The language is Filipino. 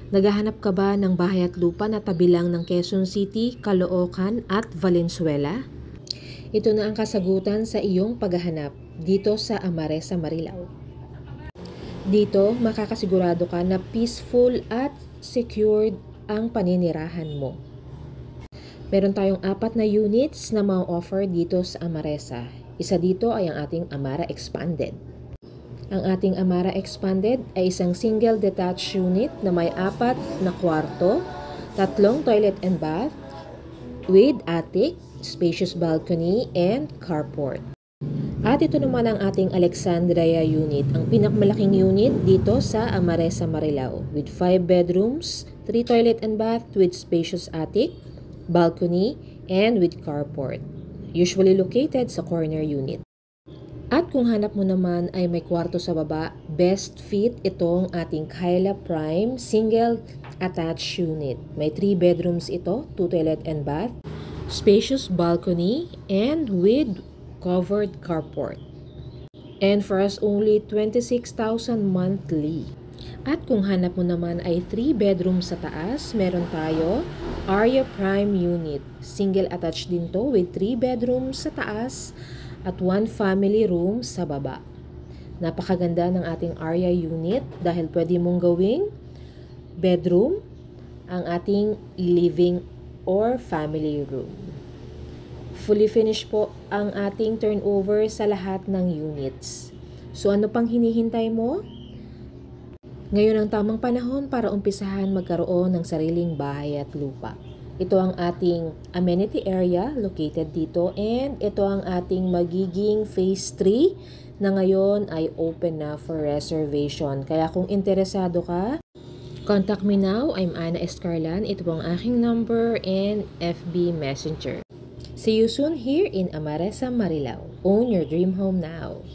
Naghahanap ka ba ng bahay at lupa na tabi lang ng Quezon City, Caloocan at Valenzuela? Ito na ang kasagutan sa iyong paghahanap dito sa Amaresa, Marilao. Dito, makakasigurado ka na peaceful at secured ang paninirahan mo. Meron tayong 4 na units na ma-offer dito sa Amaresa. Isa dito ay ang ating Amara Expanded. Ang ating Amara Expanded ay isang single detached unit na may 4 na kwarto, 3 toilet and bath, with attic, spacious balcony, and carport. At ito naman ang ating Alexandria unit, ang pinakamalaking unit dito sa Amaresa, Marilao, with 5 bedrooms, 3 toilet and bath with spacious attic, balcony, and with carport. Usually located sa corner unit. At kung hanap mo naman ay may kwarto sa baba, best fit itong ating Kaila Prime single attached unit. May 3 bedrooms ito, 2 toilet and bath, spacious balcony, and with covered carport. And for us only 26,000 monthly. At kung hanap mo naman ay 3 bedrooms sa taas, meron tayo Aria Prime unit. Single attached din to with 3 bedrooms sa taas at 1 family room sa baba. Napakaganda ng ating Aria unit dahil pwede mong gawing bedroom ang ating living or family room. Fully finished po ang ating turnover sa lahat ng units. So ano pang hinihintay mo? Ngayon ang tamang panahon para umpisahan magkaroon ng sariling bahay at lupa. Ito ang ating amenity area located dito and ito ang ating magiging phase 3 na ngayon ay open na for reservation. Kaya kung interesado ka, contact me now. I'm Ana Escarlan. Ito ang aking number and FB Messenger. See you soon here in Amaresa, Marilao. Own your dream home now.